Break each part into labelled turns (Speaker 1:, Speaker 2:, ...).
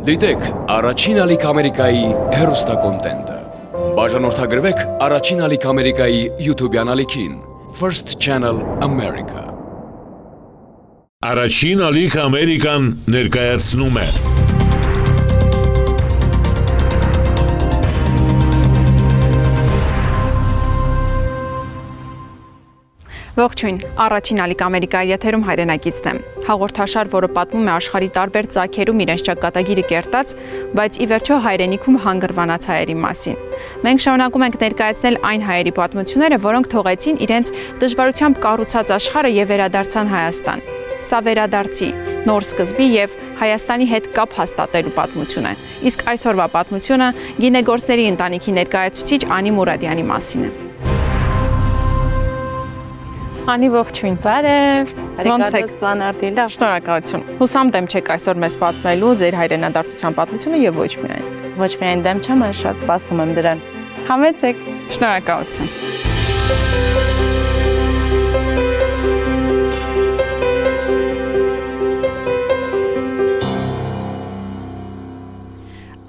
Speaker 1: Դիտեք առաջին ալիք Ամերիկայի հեռուստակոնտենտը։ Բաժանորդագրվեք առաջին ալիք Ամերիկայի YouTube-յան ալիքին First Channel America։
Speaker 2: Առաջին ալիք Ամերիկան ներկայացնում է
Speaker 3: Ողջույն, առաջին ալիք Ամերիկայի եթերում հայրենակիցն եմ։ Հաղորդաշար, որը պատմում է աշխարհի տարբեր ծագերում իրենց ճակատագիրը կերտած, բայց ի վերջո հայրենիքում հանգրվանած հայերի մասին։ Մենք շարունակում ենք ներկայացնել այն հայերի պատմությունները, որոնք թողեցին իրենց դժվարությամբ կառուցած աշխարհը եւ վերադարձան Հայաստան։ Սա վերադարձի, նոր սկզբի եւ Հայաստանի հետ կապ հաստատելու պատմություն է։ Իսկ այսօրվա պատմությունը գինեգործների ընտանիքի ներկայացուցիչ Անի Մուրադյանի մասին է։ Անի ողջույն։
Speaker 4: Բարև։
Speaker 3: Ոնց եք?
Speaker 4: Լավ։
Speaker 3: Շնորհակալություն։ Հուսամ դեմ չեք այսօր մեզ պատմելու ձեր հայրենադարձության պատմությունը եւ ոչ միայն։
Speaker 4: Ոչ միայն դեմ չեմ, այլ շատ սպասում եմ դրան։ Համեցեք։
Speaker 3: Շնորհակալություն։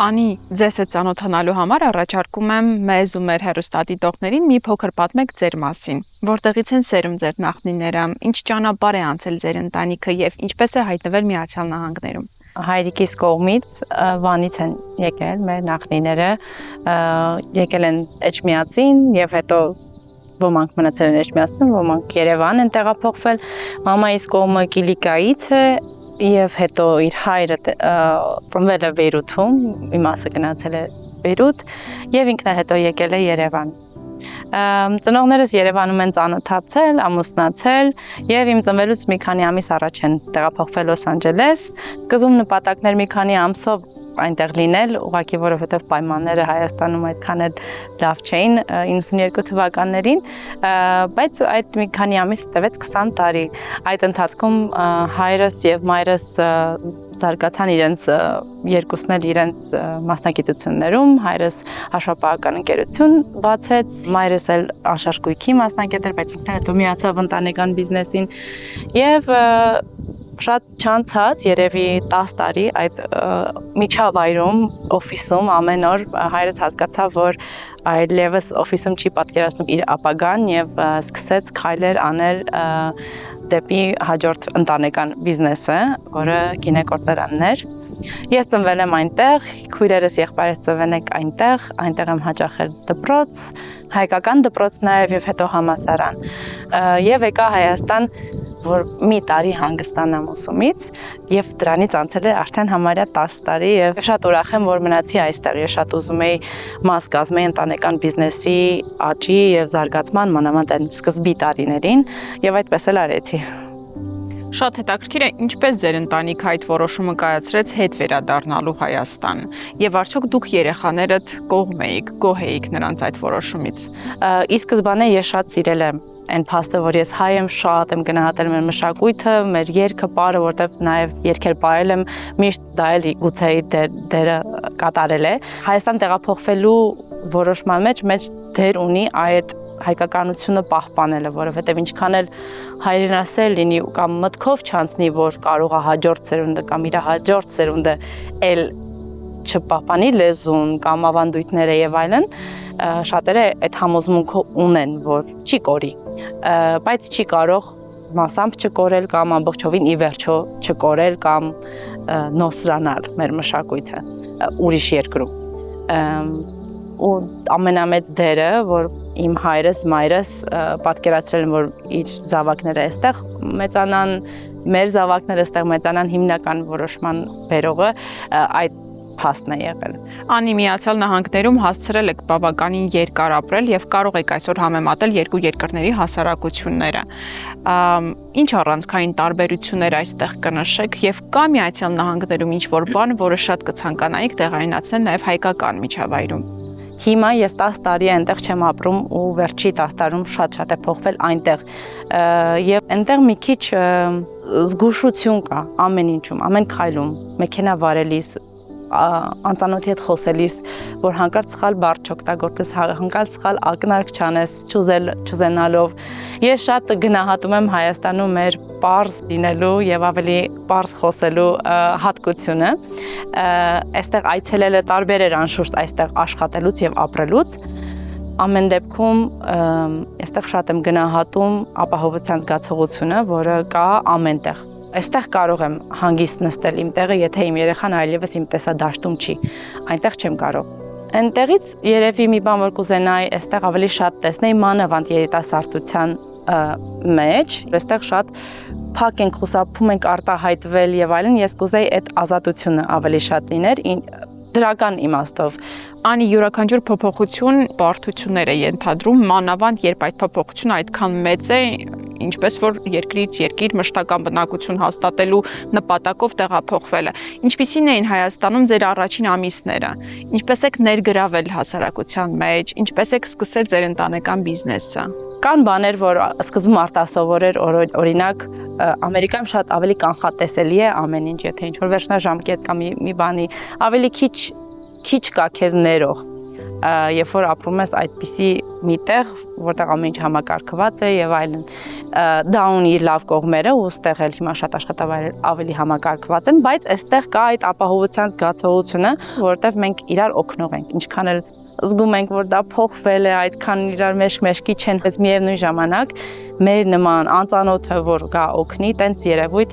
Speaker 3: Անի, ձեզ հետ ծանոթանալու համար առաջարկում եմ մեզ ու մեր հեռուստադիտողներին մի փոքր պատմեք ձեր մասին։ Որտեղից են սերում ձեր նախնիները, ինչ ճանապարհ է անցել ձեր ընտանիքը եւ ինչպես է հայտնվել Միացյալ Նահանգներում։
Speaker 4: Հայրիկիս կողմից Վանից են եկել մեր նախնիները, եկել են Էջմիածին եւ հետո ոմանք մնացել են Էջմիածնում, ոմանք Երևան են տեղափոխվել։ Մամայիս կողմը Կիլիկայից է եւ հետո իր հայրը ծնվել է Բեյրութում, իմասը գնացել է Բեյրութ եւ ինքն էլ հետո եկել է Երևան։ Ծնողներս Երևանում են ծանոթացել, ամուսնացել եւ իմ ծնվելուց մի քանի ամիս առաջ են տեղափոխվել Լոս Անջելես։ Սկզբում նպատակներ մի քանի ամսով այնտեղ լինել, ուղղակի որովհետև պայմանները Հայաստանում այդքան էլ լավ չէին 92 թվականներին, բայց այդ մի քանի ամիս տևեց 20 տարի։ Այդ ընթացքում հայրս եւ մայրս զարգացան իրենց երկուսն էլ իրենց մասնագիտություններում, հայրս հաշվապահական ընկերություն բացեց, մայրս էլ անշաշկույքի մասնագետ էր, բայց ինքն հետո միացավ ընտանեկան բիզնեսին եւ շատ չանցած, երևի 10 տարի այդ միջավայրում, օֆիսում ամեն օր հայրս հասկացավ, որ այլևս օֆիսում չի պատկերացնում իր ապագան եւ սկսեց քայլեր անել դեպի հաջորդ ընտանեկան բիզնեսը, որը գինեգործարանն էր։ Ես ծնվել եմ այնտեղ, քույրերս եղբայրս ծնվել են այնտեղ եմ հաճախել դպրոց, հայկական դպրոց նաեւ եւ հետո համալսարան։ Եվ եկա Հայաստան, որ մի տարի հանգստանամ ուսումից եւ դրանից անցել է արդեն համարյա 10 տարի եւ շատ ուրախ եմ, որ մնացի այստեղ։ Ես շատ ուզում էի մաս կազմել ընտանեկան բիզնեսի աճի եւ զարգացման, մանավանդ այն սկզբի տարիներին եւ այդպես էլ արեցի։
Speaker 3: Շատ հետաքրքիր է, ինչպես ձեր ընտանիքը այդ որոշումը կայացրեց հետ վերադառնալու Հայաստան եւ արդյոք դուք երեխաներդ կողմ էիք, գոհ էիք նրանց այդ որոշումից։
Speaker 4: Ի սկզբանե ես շատ սիրել եմ այն փաստը, որ ես հայ եմ, շատ եմ գնահատել մեր մշակույթը, մեր երգը, պարը, որտեղ նաև երգեր պարել եմ, միշտ դա էլ գուցե դերը կատարել է։ Հայաստան տեղափոխվելու որոշման մեջ դեր ունի այդ հայկականությունը պահպանելը, որովհետև ինչքան էլ հայրենասեր լինի կամ մտքով չանցնի, որ կարող է հաջորդ սերունդը կամ իր հաջորդ սերունդը էլ չպահպանի լեզուն կամ ավանդույթները եւ այլն, շատերը այդ համոզմունքը ունեն, որ չի կորի, բայց չի կարող մասամբ չկորել կամ ամբողջովին ի վերջո չկորել կամ նոսրանալ մեր մշակույթը ուրիշ երկրում։ Ու ամենամեծ դերը, որ իմ հայրս, մայրս պատկերացրել են, որ իր զավակները այստեղ մեծանան, մեր զավակները այստեղ մեծանան, հիմնական որոշման բերողը այդ փաստն է եղել։
Speaker 3: Անի, Միացյալ Նահանգներում հասցրել եք բավականին երկար ապրել եւ կարող եք այսօր համեմատել երկու երկրների հասարակությունները։ Ինչ առանցքային տարբերություններ այստեղ կնշեք եւ կա Միացյալ Նահանգներում ինչ-որ բան, որը շատ կցանկանայիք տեղայնացնել նաեւ հայկական միջավայրում։
Speaker 4: Հիմա ես 10 տարի այնտեղ չեմ ապրում ու վերջի 10 տարում շատ է փոխվել այնտեղ եւ այնտեղ մի քիչ զգուշություն կա ամեն ինչում, ամեն քայլում, մեքենա վարելիս, անծանոթի հետ խոսելիս, որ հանկարծ սխալ բառ չօգտագործես, հանկարծ սխալ ակնարկ չանես, չուզենալով, Ես շատ գնահատում եմ Հայաստանում մեր պարզ լինելու եւ ավելի պարզ խոսելու հատկությունը։ Այստեղ այցելելը տարբեր էր անշուշտ այստեղ աշխատելուց եւ ապրելուց։ Ամեն դեպքում այստեղ շատ եմ գնահատում ապահովության զգացողությունը, որը կա ամենտեղ։ Այստեղ կարող եմ հանգիստ նստել իմ տեղը, եթե իմ երեխան այլևս իմ տեսադաշտում չի։ Այնտեղ չեմ կարող։ Այնտեղից երևի մի բան որ կուզենայի, այստեղ ավելի շատ տեսնեի մանավանդ երիտասարդության մեջ, այստեղ շատ փակ ենք, խուսափում ենք արտահայտվել եւ այլն, ես կուզեի այդ ազատությունը ավելի շատ լիներ դրական իմաստով։
Speaker 3: Անի յուրաքանչյուր փոփոխություն բարդություններ է ենթադրում, մանավանդ երբ այդ փոփոխությունը այդքան մեծ է, ինչպես որ երկրից երկիր մշտական բնակություն հաստատելու նպատակով տեղափոխվելը։ Ինչպիսին էին Հայաստանում ձեր առաջին ամիսները։ Ինչպես եք ներգրավել հասարակության մեջ, ինչպես եք սկսել ձեր ընտանեկան բիզնեսը։
Speaker 4: Կան բաներ, որ սկզբում արտասովոր էր, օրինակ Ամերիկայում շատ ավելի կանխատեսելի է ամեն ինչ, եթե ինչ որ վերջնաժամկետ կամ մի բանի ավելի քիչ կա քեզ ներող, երբ որ ապրում ես այդպիսի մի տեղ, որտեղ ամեն ինչ համակարգված է եւ այլն, դա ունի իր լավ կողմերը ու ստեղ էլ հիմա շատ աշխատավայրեր ավելի համակարգված են, բայց այստեղ կա այդ ապահովության զգացողությունը, որովհետեւ մենք իրար օգնող ենք, ինչքան էլ զգում ենք, որ դա փոխվել է, այդքան իրար մեջքի չեն, բայց միևնույն ժամանակ մեր նման անծանոթը, որ գա օգնի, տենց երևույթ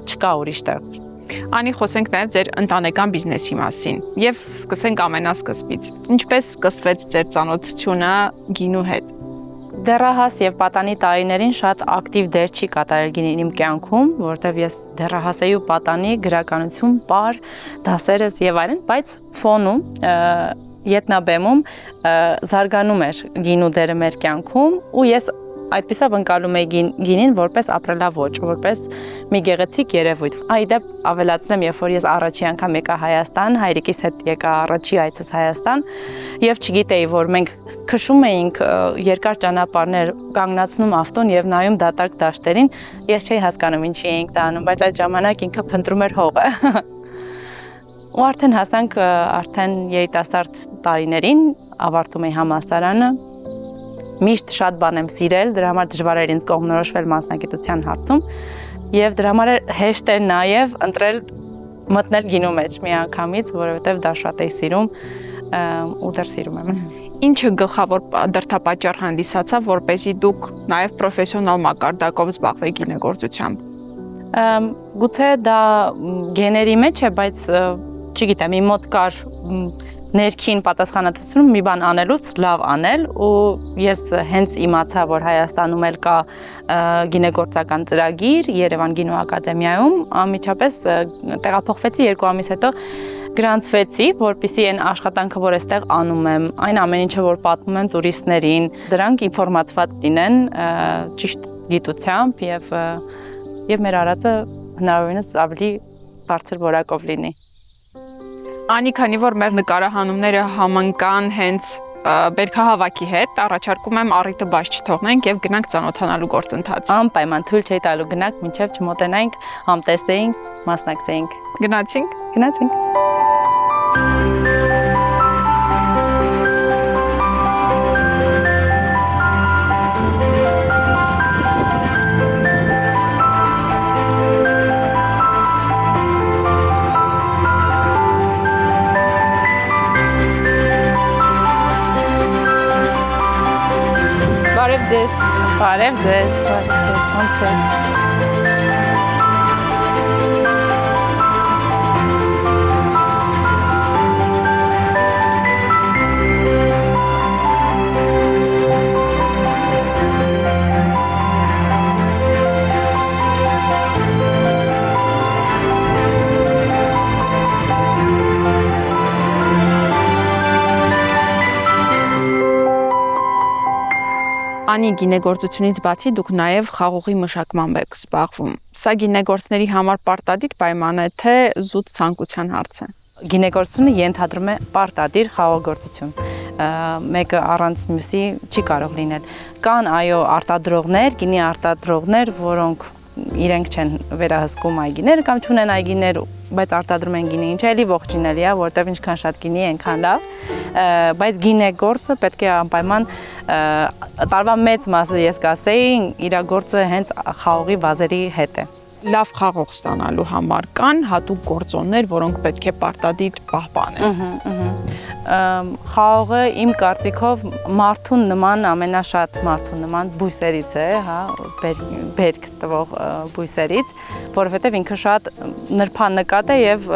Speaker 4: չկա ուրիշ տեղ։
Speaker 3: Անի խոսենք նաև ձեր ընտանեկան բիզնեսի մասին եւ սկսենք ամենասկզբից։ Ինչպես սկսվեց ձեր ծանոթությունը գինու հետ։
Speaker 4: Դեռահաս եւ պատանի տարիներին շատ ակտիվ դեր չի կատարել գինին իմ կյանքում, որովհետեւ ես դեռահաս էի ու պատանի գրականություն, պար, դասերս եւ այլն, բայց ֆոնում ետնաբեմում զարգանում էր գինու դերը մեր կյանքում ու ես այդպիսով ընկալում էի գինին որպես ապրելաոճ, որպես մի գեղեցիկ երևույթ։ Այդեպ ավելացնեմ, երբ որ ես առաջի անգամ եկա Հայաստան, հայրիկիս հետ եկա առաջի այցս Հայաստան եւ չգիտեի, որ մենք քշում էինք երկար ճանապարհներ, կանգնացնում ավտոն եւ նայում դատարկ դաշտերին, ես չէի հասկանում ինչի էինք տանում, բայց այդ ժամանակ ինքը փնտրում էր հողը։ Ու արդեն հասանք արդեն երիտասարդ տարիներին, ավարտում էի համալսարանը, միշտ շատ բան եմ սիրել, դրա համար դժվար էր ինձ կողմնորոշվել մասնագիտության հարցում եւ դրա համար հեշտ էր նաեւ ընտրել մտնել գինու մեջ միանգամից, որովհետեւ դա շատ էի սիրում ու դեռ սիրում եմ։
Speaker 3: Ինչը գլխավոր դրդապատճառ հանդիսացավ, որպեսզի դուք նաեւ պրոֆեսիոնալ մակարդակով զբաղվեք գինեգործությամբ։
Speaker 4: Գուցե դա գեների մեջ է, բայց չգիտեմ, իմ մոտ կար ներքին պատասխանատվություն մի բան անելուց լավ անել ու ես հենց իմացա, որ Հայաստանում էլ կա գինեգործական ծրագիր Երևան գինու ակադեմիայում, անմիջապես տեղափոխվեցի 2 ամիս հետո գրանցվեցի, որպեսզի այն աշխատանքը, որ այստեղ անում եմ, այն ամեն ինչը, որ պատմում եմ տուրիստներին, դրանք ինֆորմացված լինեն ճիշտ գիտությամբ եւ մեր արածը հնարավորինս ավելի բարձր որակով լինի։
Speaker 3: Անի, քանի որ մեր նկարահանումները համընկան հենց բերքահավաքի հետ, առաջարկում եմ առիթը բաց չթողնենք եւ գնանք ծանոթանալու գործընթաց։
Speaker 4: Անպայման թույլ չէի տալու գնանք, մինչեւ չմոտենայինք, համտեսեինք, մասնակցեինք։
Speaker 3: Գնացինք։
Speaker 4: Գնացինք։
Speaker 3: Բարև ձեզ։
Speaker 4: Բարև ձեզ, ոնց եք։
Speaker 3: Անի, գինեգործությունից բացի դուք նաև խաղողի մշակմամբ եք զբաղվում։ Սա գինեգործների համար պարտադիր պայման է, թե զուտ ցանկության հարց է։
Speaker 4: Գինեգործությունը ենթադրում է պարտադիր խաղողգործություն։ Մեկը առանց մյուսի չի կարող լինել։ Կան այո արտադրողներ, գինի արտադրողներ, որոնք իրենք չեն վերահսկում այգիները կամ չունեն այգիներ, բայց արտադրում են գինի, ինչը էլի ողջինելի է, որտեղ ինչքան շատ գինի, այնքան լավ։ բայց գինե գործը պետք է անպայման տարվա մեծ մասը ես կասեի իր գործը հենց խաղողի վազերի հետ է։
Speaker 3: Լավ խաղող ստանալու համար կան հատուկ գործոններ, որոնք պետք է պարտադիր պահպանեն։
Speaker 4: Խաղողը իմ կարծիքով մարդուն նման ամենաշատ մարդուն նման բույսերից է, հա, բերք տվող բույսերից, որովհետև ինքը շատ նրբանկատ է եւ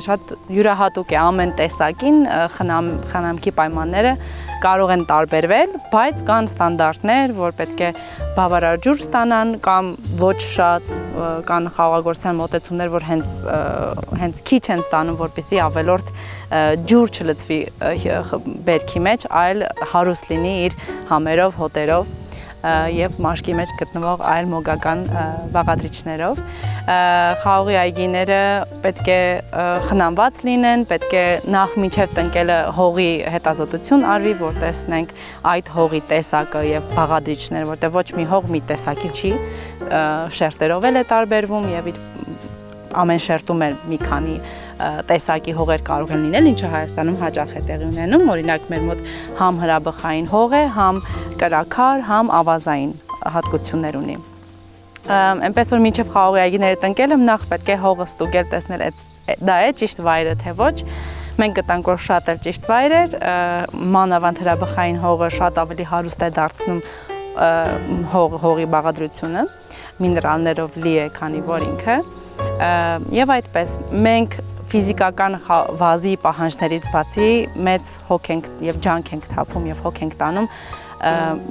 Speaker 4: շատ յուրահատուկ է ամեն տեսակին, խնամքի պայմանները կարող են տարբերվել, բայց կան ստանդարտներ, որ պետք է բավարար ջուր ստանան կամ ոչ շատ, կան խաղողագործության մոտեցումներ, որ հենց քիչ են ստանում, որպեսզի ավելորդ ջուր չլցվի բերքի մեջ, այլ հարուստ լինի իր համերով, հոտերով եւ մաշկի մեջ գտնվող այլ մոգական բաղադրիչներով։ Խաղողի այգիները պետք է խնամված լինեն, պետք է նախ մինչև տնկելը հողի հետազոտություն արվի, որ տեսնենք այդ հողի տեսակը եւ բաղադրիչները, որտեղ ոչ մի հող մի տեսակի չի, շերտերով էլ է տարբերվում եւ ամեն շերտում էլ մի քանի տեսակի հողեր կարող են լինել, ինչը Հայաստանում հաճախ է տեղի ունենում, օրինակ մեր մոտ համ հրաբխային հող է, համ կրաքար, համ ավազային հատկություններ ունի։ Այնպես որ մինչև խաղողի այգիները տնկել եմ, նախ պետք է հողը ստուգել, տեսնել դա է ճիշտ վայրը թե ոչ։ Մենք գտանք, որ շատ էլ ճիշտ վայր էր, մանավանդ հրաբխային հողը շատ ավելի հարուստ է դարձնում հողի բաղադրությունը, միներալներով լի է, քանի որ ինքը, եւ այդպես մենք ֆիզիկական վազի պահանջներից բացի մեծ հոգ ենք եւ ջանք ենք թափում եւ հոգ ենք տանում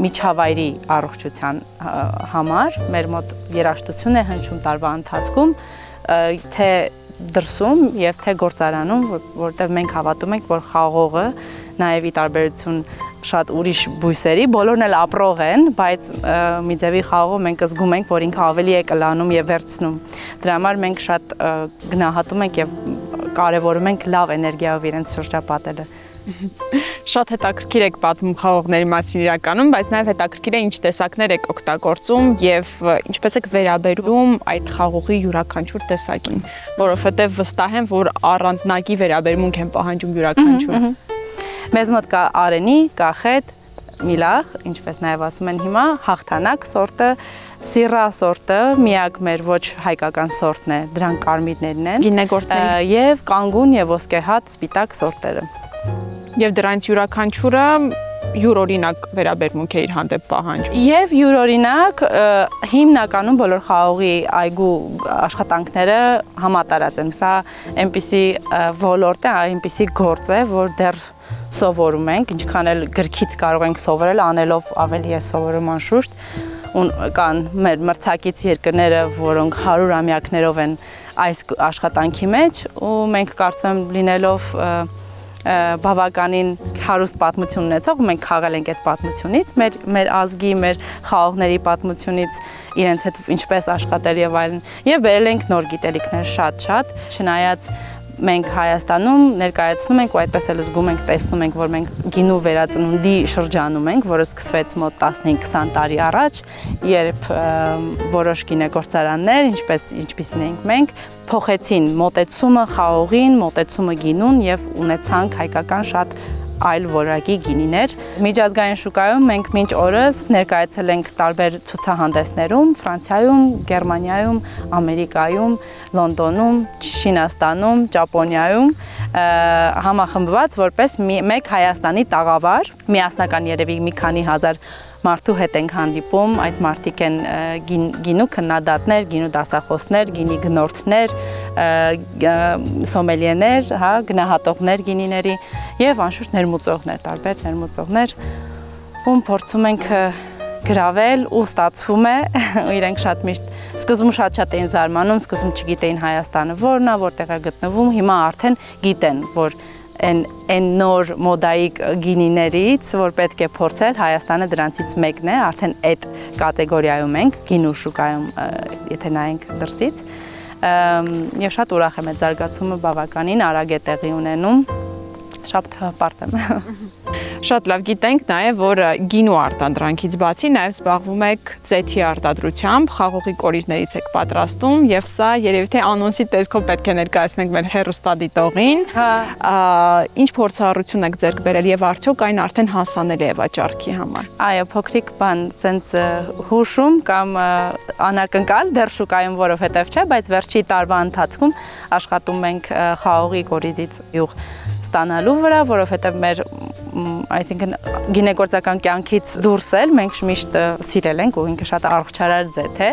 Speaker 4: միջավայրի առողջության համար, մեր մոտ երաժշտություն է հնչում տարվա ընթացքում, թե դրսում եւ թե գործարանում, որտեղ մենք հավատում ենք, որ խաղողը նաեւ ի տարբերություն շատ ուրիշ բույսերի, բոլորն էլ ապրող են, բայց մի ձևի խաղողը մենք զգում ենք, որ ինքը ավելի է կլանում եւ վերցնում։ Դրա համար մենք շատ գնահատում ենք եւ կարևորում ենք լավ էներգիայով իրենց շրջապատելը։
Speaker 3: Շատ հետաքրքիր եք պատմում խաղողների մասին իրականում, բայց նաև հետաքրքիր է ինչ տեսակներ եք օգտագործում եւ ինչպես եք վերաբերում այդ խաղողի յուրաքանչյուր տեսակին, որովհետեւ վստահ եմ, որ առանձնակի վերաբերմունք են պահանջում յուրաքանչյուրը։
Speaker 4: Մեզ մոտ կա արենի, կախետ, միլաղ, ինչպես նաև ասում են հիմա, հաղթանակ սորտը, սիրա սորտը, միակ մեր ոչ հայկական սորտն է, դրանք կարմիրներն են,
Speaker 3: գինեգործների
Speaker 4: եւ կանգուն եւ ոսկեհատ սպիտակ սորտերը։
Speaker 3: Եվ դրանց յուրաքանչյուրը յուրօրինակ վերաբերմունք է իր հանդեպ պահանջում։
Speaker 4: Եվ յուրօրինակ հիմնականում բոլոր խաղողի այգու աշխատանքները համատարած են։ Սա այնպիսի ոլորտ է, այնպիսի գործ է, որ դեռ սովորում ենք, ինչքան էլ գրքից կարող ենք սովորել, անելով ավելի է սովորում անշուշտ։ Կան մեր մրցակից երկրները, որոնք 100-ամյակներով են այս աշխատանքի մեջ, ու մենք կարծում եմ լինելով բավականին հարուստ պատմություն ունեցող, մենք խաղալ ենք այդ պատմությունից, մեր ազգի, մեր խաղողների պատմությունից, իրենց հետ ինչպես աշխատել եւ այլն, եւ բերել ենք նոր գիտելիքներ շատ, չնայած մենք Հայաստանում ներկայացնում ենք ու այդպես էլ զգում ենք, տեսնում ենք, որ մենք գինու վերածնունդի շրջանում ենք, որը սկսվեց մոտ 15-20 տարի առաջ, երբ որոշ գինեգործարաններ, ինչպիսին ենք մենք, փոխեցին մոտեցումը խաղողին, մոտեցումը գինուն եւ ունեցանք հայկական շատ այլ որակի գինիներ։ Միջազգային շուկայում մենք մինչ օրս ներկայացել ենք տարբեր ցուցահանդեսներում, Ֆրանսիայում, Գերմանիայում, Ամերիկայում, Լոնդոնում, Չինաստանում, Ճապոնիայում, համախմբված որպես մեկ Հայաստանի տաղավար, միասնական երևի մի քանի հազար մարդու հետ ենք հանդիպում, այդ մարդիկ են գինու քննադատներ, գինու դասախոսներ, գինի գնորդներ, սոմելիեներ, հա, գնահատողներ գինիների եւ անշուշտ ներմուծողներ, տարբեր ներմուծողներ, ում փորձում ենք գրավել ու ստացվում է, իրենք շատ միշտ սկզբում շատ էին զարմանում, սկզբում չգիտեին Հայաստանը որն է, որտեղ է գտնվում, հիմա արդեն գիտեն, որ այն նոր մոդայիկ գինիներից, որ պետք է փորձել, Հայաստանը դրանցից մեկն է, արդեն այդ կատեգորիայում ենք, գինու շուկայում, եթե նայենք դրսից, եւ շատ ուրախ եմ այդ զարգացումը բավականին արագ է տեղի ունենում, շատ հպարտ եմ։
Speaker 3: Շատ լավ գիտենք նաև, որ գինու արտադրանքից բացի նաև զբաղվում եք ձեթի արտադրությամբ, խաղողի կորիզներից եք պատրաստում եւ սա երևի թե անոնսի տեսքով պետք է ներկայացնենք մեր հեռուստադիտողին։ Ինչ փորձառություն եք ձեռք բերել եւ արդյոք այն արդեն հասանելի է վաճառքի համար։
Speaker 4: Այո, փոքրիկ բան, ցենց հուշում կամ անակնկալ դեռ շուկայում որովհետեւ չէ, բայց վերջի տարվա ընթացքում աշխատում ենք խաղողի կորիզից յուղ ստանալու վրա, որովհետև մեր այսինքն գինեգործական կյանքից դուրս էլ մենք միշտ սիրել ենք ու ինքը շատ առողջարար ձեթ է,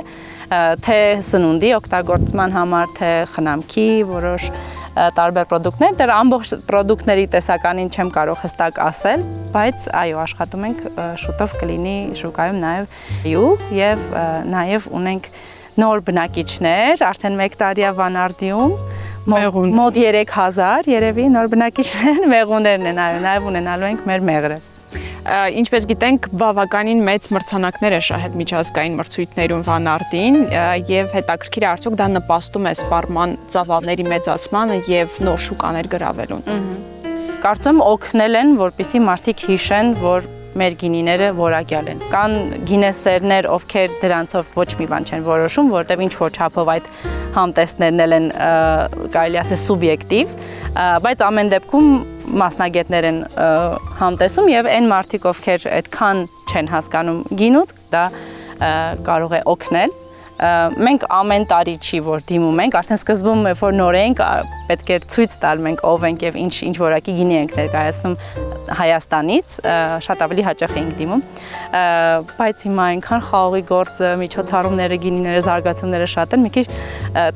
Speaker 4: թե սնունդի օգտագործման համար, թե խնամքի որոշ տարբեր պրոդուկտներ, դեռ ամբողջ պրոդուկտների տեսականին չեմ կարող հստակ ասել, բայց այո, աշխատում ենք շուտով կլինի շուկայում նաև յուղ եւ նաև ունենք նոր բնակիչներ, արդեն 1 տարի է Վանարդիում, մոտ 3000 երևի նոր բնակիչներ, մեղուներն են, այո, նաև ունենալու ենք մեր մեղրը։
Speaker 3: Ինչպես գիտենք, բավականին մեծ մրցանակներ է շահել միջազգային մրցույթներում Վանարդին եւ հետաքրքիր է արդյոք դա նպաստում է սպառման ծավալների մեծացմանը եւ նոր շուկաներ գրավելուն։
Speaker 4: Կարծում օգնել են, որպեսզի մարդիկ հիշեն, որ մեր գինիները որակյալ են։ Կան գինեսերներ, ովքեր դրանցով ոչ մի բան չեն որոշում, որտեղ ինչ որ չափով այդ համտեսներն են կարելի ասել սուբյեկտիվ, բայց ամեն դեպքում մասնագետներ են համտեսում եւ այն մարդիկ, ովքեր այդքան չեն հասկանում գինուց, դա կարող է օգնել։ Մենք ամեն տարի չի որ դիմում ենք, արդեն սկզբում որ նոր ենք, պետք է ցույց տալ մենք ով ենք եւ ինչ որակի գինի ենք ներկայացնում Հայաստանից, շատ ավելի հաճախ ենք դիմում, բայց հիմա այնքան խաղողի գործը, միջոցառումները, գինիները, զարգացումները շատ են, մի քիչ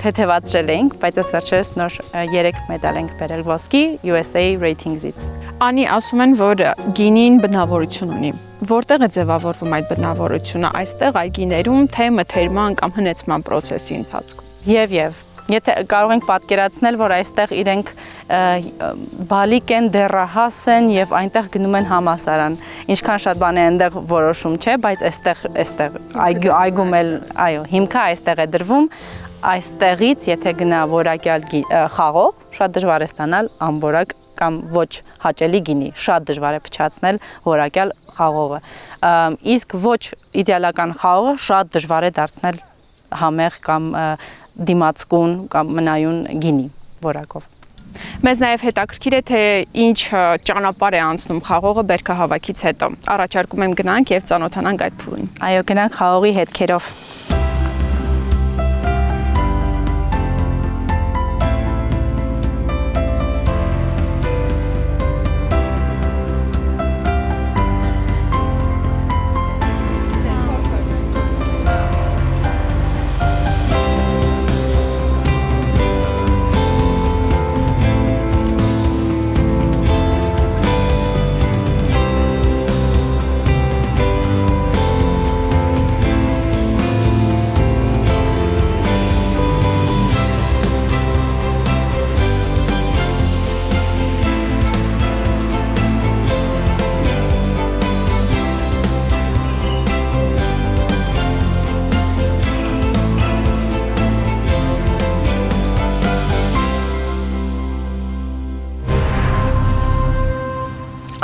Speaker 4: թեթևացրել ենք, բայց այս վերջերս նոր 3 մեդալ ենք բերել ոսկի USA Ratings-ից։
Speaker 3: Անի ասում են, որ գինին բնավորություն ունի։ Որտեղ է ձևավորվում այդ բնավորությունը, այստեղ այգիներում, թե մթերման կամ հնեցման process-ի ընթացքում։
Speaker 4: Եվ եթե կարող ենք պատկերացնել, որ այստեղ իրենք բալիկ են, դեռահաս են եւ այնտեղ գնում են համասարան։ Ինչքան շատ բան է այնտեղ որոշում չէ, բայց այստեղ այգում էլ, այո, հիմքը այստեղ է դրվում, այստեղից եթե գնա որակյալ խաղող, շատ դժվար է ստանալ անորակ կամ ոչ հաճելի գինի, շատ դժվար է փչացնել որակյալ խաղողը։ Իսկ ոչ իդեալական խաղողը շատ դժվար է դարձնել համեղ կամ դիմացկուն կամ մնայուն գինի որակով։
Speaker 3: Մեզ նաև հետաքրքիր է, թե ինչ ճանապարհ է անցնում խաղողը բերքահավաքից հետո։ Առաջարկում եմ գնանք եւ ծանոթանանք այդ փուլին։
Speaker 4: Այո, գնանք խաղողի հետքերով։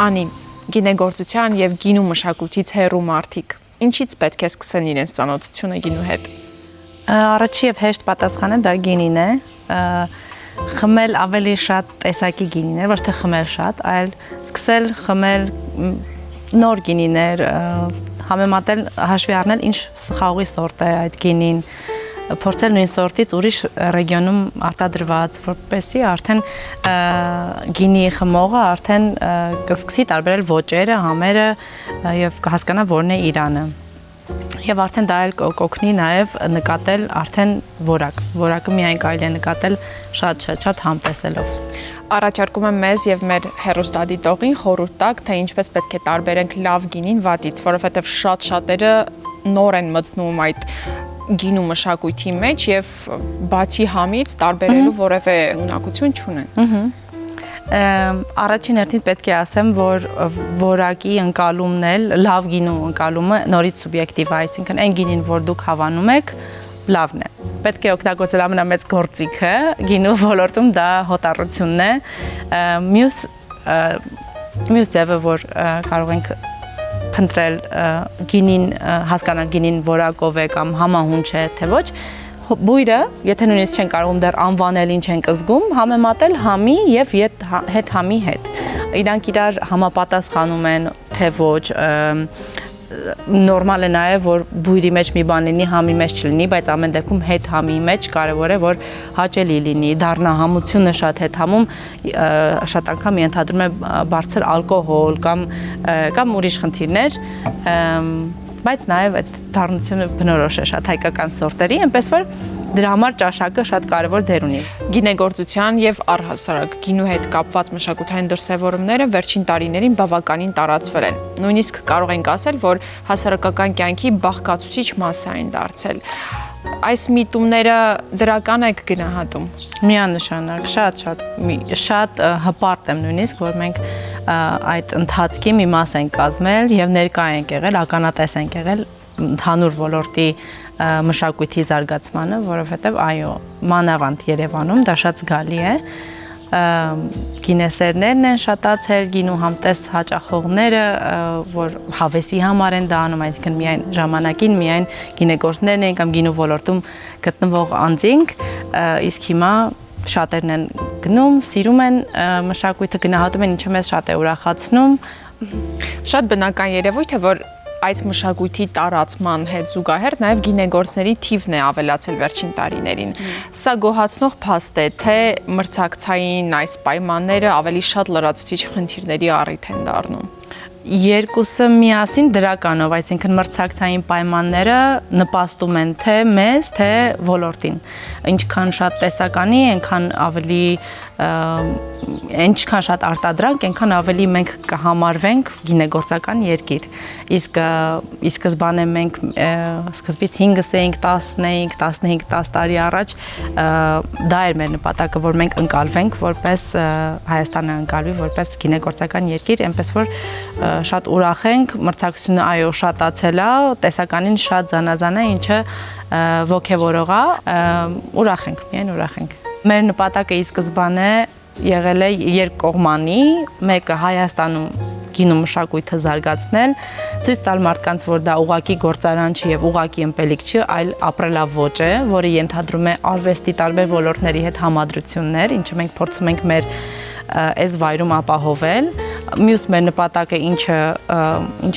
Speaker 3: Անի, գինեգործության եւ գինու մշակույթից հեռու մարդիկ, ինչից պետք է սկսեն իրենց ծանոթությունը գինու հետ։
Speaker 4: Առաջի եւ հեշտ պատասխանը դա գինին է։ Խմել ավելի շատ տեսակի գինիներ, ոչ թե խմել շատ, այլ սկսել խմել նոր գինիներ, համեմատել, հաշվի առնել ինչ խաղողի սորտ է այդ գինին, փորձել նույն սորտից ուրիշ ռեգիոնում արտադրված, որպեսզի արդեն գինի խմողը արդեն կսկսի տարբերել ոճերը, համերը եւ կհասկանա որն է Իրանը։ Եվ արդեն դա էլ կօգնի նաև նկատել արդեն որակը միայն կարելի է նկատել շատ համտեսելով։
Speaker 3: Առաջարկում եմ մեզ եւ մեր հեռուստադիտողին խորհուրդ տակ, թե ինչպես պետք է տարբերենք լավ գինին վատից, որովհետեւ շատերը նոր են մտնում այդ գինու մշակույթի մեջ եւ բացի համից տարբերելու որևէ ունակություն չունեն։
Speaker 4: Առաջին հերթին պետք է ասեմ, որ որակի ընկալումն էլ, լավ գինու ընկալումը նորից սուբյեկտիվ է, այսինքն այն գինին, որ դուք հավանում եք, լավն է։ Պետք է օգտագործել ամենամեծ գործիքը գինու ոլորտում դա հոտառությունն է։ Մյուս Մյուս ձևը, որ կարող ենք փնտրել գինին, հասկանալ գինին որակով է կամ համահունչ է, թե ոչ, բույրը, եթե նույնիսկ չեն կարողում դեռ անվանել ինչ ենք զգում, համեմատել համի եւ հետ համի հետ։ Իրանք իրար համապատասխանում են, թե ոչ, նորմալ է նաև, որ բույրի մեջ մի բան լինի, համի մեջ չլինի, բայց ամեն դեպքում հետ համի մեջ կարևոր է, որ հաճելի լինի, դառնահամությունը շատ հետ համում, շատ անգամ ենթադրում է բարձր ալկոհոլ կամ ուրիշ խնդիրներ, բայց նաև այդ դառնությունը բնորոշ է շատ հայկական սորտերի, այնպես որ դրա համար ճաշակը շատ կարևոր դեր ունի։
Speaker 3: Գինեգործության եւ առհասարակ գինու հետ կապված մշակութային դրսևորումները վերջին տարիներին բավականին տարածվել են։ Նույնիսկ կարող ենք ասել, որ հասարակական կյանքի բաղկացուցիչ մաս են դարձել։ Այս միտումները դրական եք գնահատում։
Speaker 4: Միանշանակ, շատ հպարտ եմ նույնիսկ, որ մենք այդ ընթացքի մի մաս ենք կազմել եւ ներկա ենք եղել, ականատես ենք եղել ընդհանուր ոլորտի մշակույթի զարգացմանը, որովհետև այո, մանավանդ Երևանում դա շատ զգալի է, գինեսերներն են շատացել, գինու համտես հաճախողները, որ հավեսի համար են դա անում, այսինքն միայն ժամանակին, միայն գինեգործներն են կամ գինու ոլորտում գտնվող անձինք, իսկ հիմա շատերն են գնում, սիրում են մշակույթը, գնահատում են, ինչը մեզ շատ է ուրախացնում։
Speaker 3: Շատ բնական երևույթ է, որ այս մշակույթի տարածման հետ զուգահեռ նաև գինեգործների թիվն է ավելացել վերջին տարիներին։ Սա գոհացնող փաստ է, թե մրցակցային այս պայմանները ավելի շատ լրացուցիչ խնդիրների առիթ են դառնում։
Speaker 4: Երկուսը միասին դրականով, այսինքն մրցակցային պայմանները նպաստում են թե մեզ, թե ոլորտին։ Ինչքան շատ տեսականի, այնքան ավելի ինչքան շատ արտադրանք, այնքան ավելի մենք կհամարվենք գինեգործական երկիր։ Իսկ ի սկզբանե մենք սկզբից 5-ս էինք, 10-ն էինք, 15-10 տարի առաջ դա էր մեր նպատակը, որ մենք ընկալվենք որպես Հայաստանը ընկալվի որպես գինեգործական երկիր, այնպես որ շատ ուրախ ենք, մրցակցությունը այո շատացել է, տեսականին շատ զանազան է, ինչը ոգևորող է, ուրախ ենք, միայն ուրախ ենք։ Մեր նպատակը ի սկզբանե եղել է երկկողմանի, մեկը Հայաստանում գինու մշակույթը զարգացնել, ցույց տալ մարդկանց, որ դա ուղակի գործարան չի եւ ուղակի ըմպելիք չի, այլ ապրելաոճ է, որը ենթադրում է արվեստի տարբեր ոլորտների հետ համադրություններ, ինչը մենք փորձում ենք մեր այս վայրում ապահովել։ Մյուս մեր նպատակը ինչ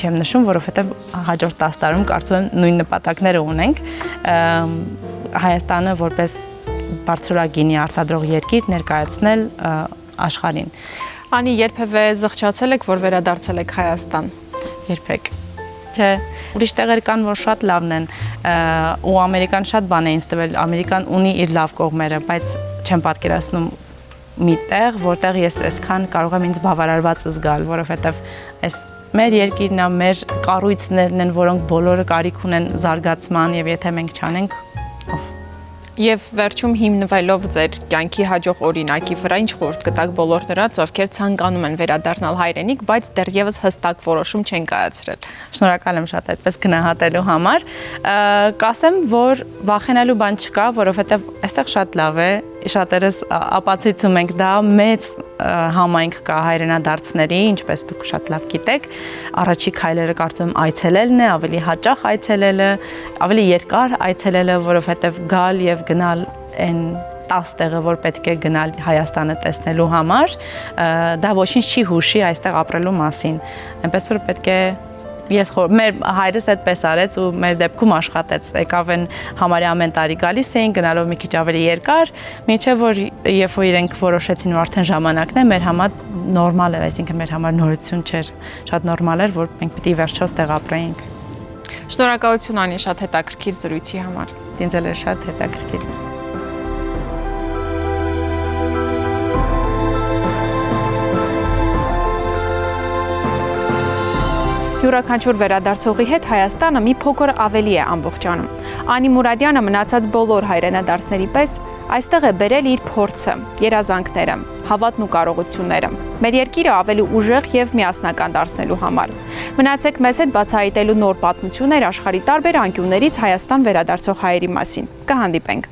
Speaker 4: եմ նշում, որովհետեւ հաջորդ 10 տարում կարծում եմ նույն նպատակները ունենք, Հայաստանը որպես բարձրագինի արտադրող երկիր ներկայացնել աշխարհին։
Speaker 3: Անի, երբևէ զղջացել եք, որ վերադարձել եք Հայաստան։
Speaker 4: Երբեք։ Չէ, ուրիշ տեղեր կան, որ շատ լավն են, ու Ամերիկան շատ բան է ինձ տվել, Ամերիկան ունի իր լավ կողմերը, բայց չեմ պատկերացնում մի տեղ, որտեղ ես այսքան կարող եմ ինձ բավարարված զգալ, որովհետև այս մեր երկիրն է, մեր կառույցներն են, որոնք բոլորը կարիք ունեն զարգացման, եւ եթե մենք չանենք,
Speaker 3: Եվ վերջում հիմնվելով ձեր կյանքի հաջող օրինակի վրա, ինչ խորհուրդ կտաք բոլոր նրանց, ովքեր ցանկանում են վերադառնալ հայրենիք, բայց դեռևս հստակ որոշում չեն կայացրել։
Speaker 4: Շնորհակալ եմ շատ այդպես գնահատելու համար։ Կասեմ, որ վախենալու բան չկա, որովհետև այստեղ շատ լավ է, շատերս ապացույցում ենք դա, մեծ համայնք կա հայրենադարձների, ինչպես դուք շատ լավ գիտեք, առաջի քայլերը կարծում եմ այցելելն է, ավելի հաճախ այցելելը, ավելի երկար այցելելը, որովհետև գալ եւ գնալ այն 10 տեղը, որ պետք է գնալ Հայաստանը տեսնելու համար, դա ոչինչ չի հուշի այստեղ ապրելու մասին։ Այնպես որ պետք է մեր հայրս այդպես արեց ու մեր դեպքում աշխատեց, եկավ են համարյա ամեն տարի գալիս էին, գնալով մի քիչ ավելի երկար, մինչև որ երբ որ իրենք որոշեցին որ արդեն ժամանակն է, մեր համար նորմալ էր, այսինքն մեր համար նորություն չէր, շատ նորմալ էր, որ մենք պիտի վերջոց տեղ ապրեինք։
Speaker 3: Շնորհակալություն Անի, շատ հետաքրքիր զրույցի համար։
Speaker 4: Ինձ էլ շատ հետաքրքիր։
Speaker 3: Յուրաքանչյուր վերադարձողի հետ Հայաստանը մի փոքր ավելի է ամբողջանում։ Անի Մուրադյանը մնացած բոլոր հայրենադարձների պես այստեղ է բերել իր փորձը, երազանքները, հավատն ու կարողությունները։ Մեր երկիրը ավելի ուժեղ եւ միասնական դարձնելու համար։ Մնացեք մեզ հետ բացահայտելու նոր պատմություններ աշխարհի տարբեր անկյուններից Հայաստան վերադարձող հայերի մասին։ Կհանդիպենք։